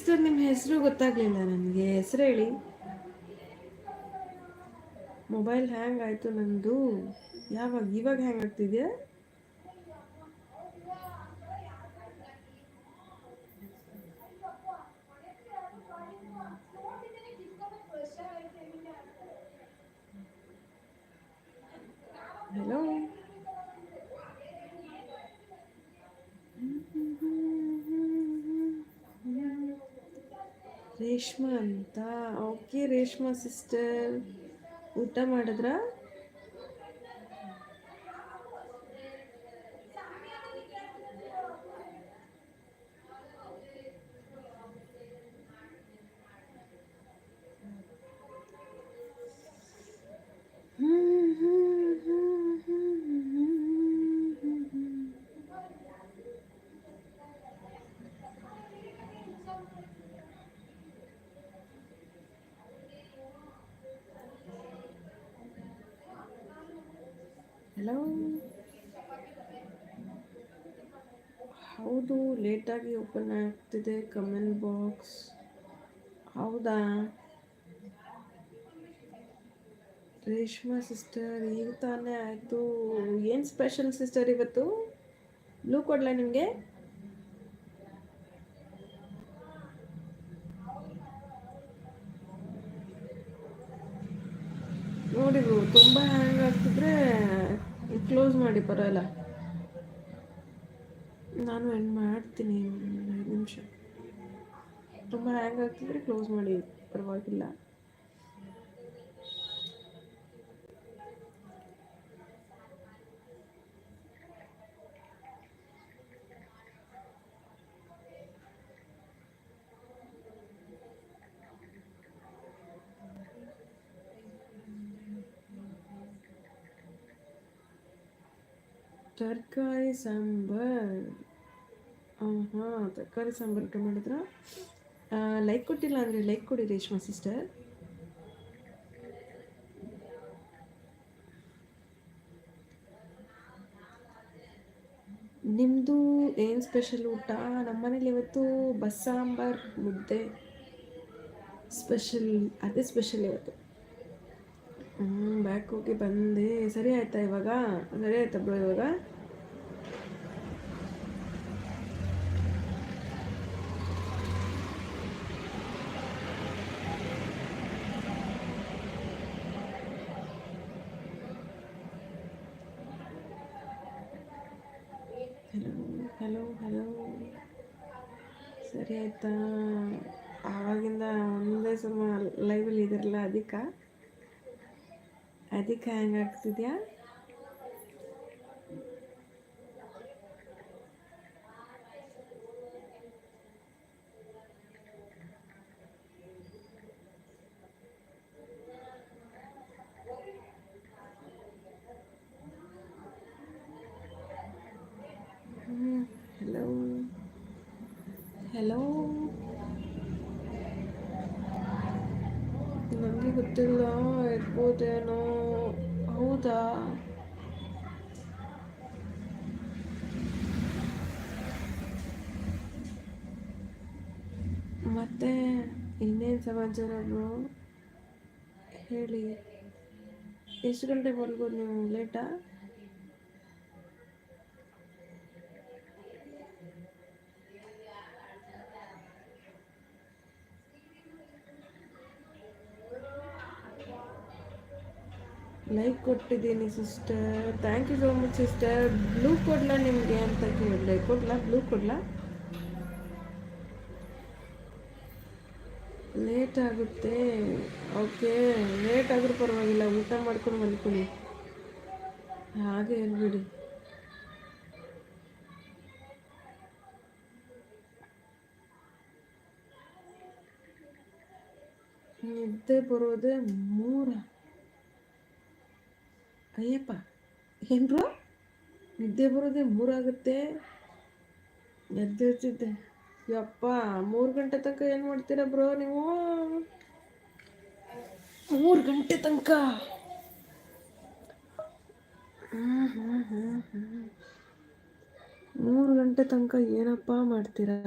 Sister ನಿಮ್ಮ ಹೆಸರು ಗೊತ್ತಾಗಲಿಲ್ಲ ನನಗೆ. ಹೆಸರು ಹೇಳಿ. ಮೊಬೈಲ್ ಹ್ಯಾಂಗ್ ಆಯಿತು ನಂದು. ಇವಾಗ ಹ್ಯಾಂಗ್ ಆಗ್ತಿದೆಯಾ? ಹಲೋ, ರೇಷ್ಮಾ ಅಂತ. ಓಕೆ ರೇಷ್ಮಾ ಸಿಸ್ಟರ್, ಊಟ ಮಾಡಿದ್ರಾ? ಹಲೋ. ಹೌದು, ಲೇಟಾಗಿ ಓಪನ್ ಆಗ್ತಿದೆ ಕಮೆಂಟ್ ಬಾಕ್ಸ್. ಹೌದಾ ರೇಷ್ಮಾ ಸಿಸ್ಟರ್, ಈಗ ತಾನೇ ಆಯಿತು. ಏನು ಸ್ಪೆಷಲ್ ಸಿಸ್ಟರ್ ಇವತ್ತು? ಬ್ಲೂ ಕೊಡಲಾ ನಿಮಗೆ? ನೋಡಿ ತುಂಬ ಹ್ಯಾಂಗ್ ಆಗ್ತಿದ್ರೆ ಕ್ಲೋಸ್ ಮಾಡಿ, ಪರವಾಗಿಲ್ಲ. ನಾನು ಎಂಡ್ ಮಾಡ್ತೀನಿ, 5 ನಿಮಿಷ. ತುಂಬ ಹ್ಯಾಂಗ್ ಆಗ್ತಿದ್ರೆ ಕ್ಲೋಸ್ ಮಾಡಿ, ಪರವಾಗಿಲ್ಲ. ತರಕಾರಿ ಸಾಂಬಾರ್. ಹಾಂ, ತರಕಾರಿ ಸಾಂಬಾರು ಊಟ ಮಾಡಿದ್ರ? ಲೈಕ್ ಕೊಟ್ಟಿಲ್ಲ ಅಂದರೆ ಲೈಕ್ ಕೊಡಿ ರೇಷ್ಮಾ ಸಿಸ್ಟರ್. ನಿಮ್ಮದು ಏನು ಸ್ಪೆಷಲ್ ಊಟ? ನಮ್ಮನೇಲಿ ಇವತ್ತು ಬಸ್ಸಾಂಬಾರ್ ಮುದ್ದೆ ಸ್ಪೆಷಲ್. ಅದೇ ಸ್ಪೆಷಲ್ ಇವತ್ತು. ಬ್ಯಾಕ್ ಹೋಗಿ ಬಂದೆ. ಸರಿ ಆಯ್ತಾ ಇವಾಗ? ಸರಿ ಆಯ್ತಾ ಬ್ರೋ ಇವಾಗ? ಹಲೋ ಹಲೋ ಹಲೋ, ಸರಿ ಆಯ್ತಾ? ಆವಾಗಿಂದ ಒಂದೇ ಸಮ ಲೈವಲ್ಲಿ ಇದಿರಲ್ಲ, ಅದಕ್ಕೆ ಹ್ಯಾಂಗ್ ಆಗ್ತಿದ್ಯಾ? ಹಲೋ ಹಲೋ, ನನಗೆ ಗೊತ್ತಿಲ್ಲ, ಇರ್ಬೋದೇನೋ. ಹೌದಾ? ಮತ್ತೆ ಇನ್ನೇನು ಸಮಾಚಾರ ಬ್ರೋ? ಹೇಳಿ. ಎಷ್ಟು ಗಂಟೆಗೆ ಮಲ್ಗೋದು ನೀವು? ಲೇಟಾ? ಲೈಕ್ ಕೊಟ್ಟಿದ್ದೀನಿ sister, thank you so much sister. Blue ಕೊಡ್ಲಾ ನಿಮಗೆ ಅಂತ ಕೇಳಿದೆ, ಕೊಡ್ಲಾ? ಬ್ಲೂ ಕೊಡ್ಲಾ? ಲೇಟ್ ಆಗುತ್ತೆ. ಓಕೆ, ಲೇಟ್ ಆದರೂ ಪರವಾಗಿಲ್ಲ, ಊಟ ಮಾಡ್ಕೊಂಡು ಮಲ್ಕೊಳ್ಳಿ. ಹಾಗೆ ಹೇಳ್ಬಿಡಿ. ನಿದ್ದೆ ಬರೋದೇ 3. ಅಯ್ಯಪ್ಪ, ಏನು ಬ್ರೋ, ನಿದ್ದೆ ಬರೋದೇ 3 ಆಗುತ್ತೆ? ಎದ್ದಿರ್ತಿದ್ದೆ. ಯಪ್ಪ, 3 ಗಂಟೆ ತನಕ ಏನು ಮಾಡ್ತೀರಾ ಬ್ರೋ ನೀವು? 3 ಗಂಟೆ ತನಕ? 3 ಗಂಟೆ ತನಕ ಏನಪ್ಪ ಮಾಡ್ತೀರಾ?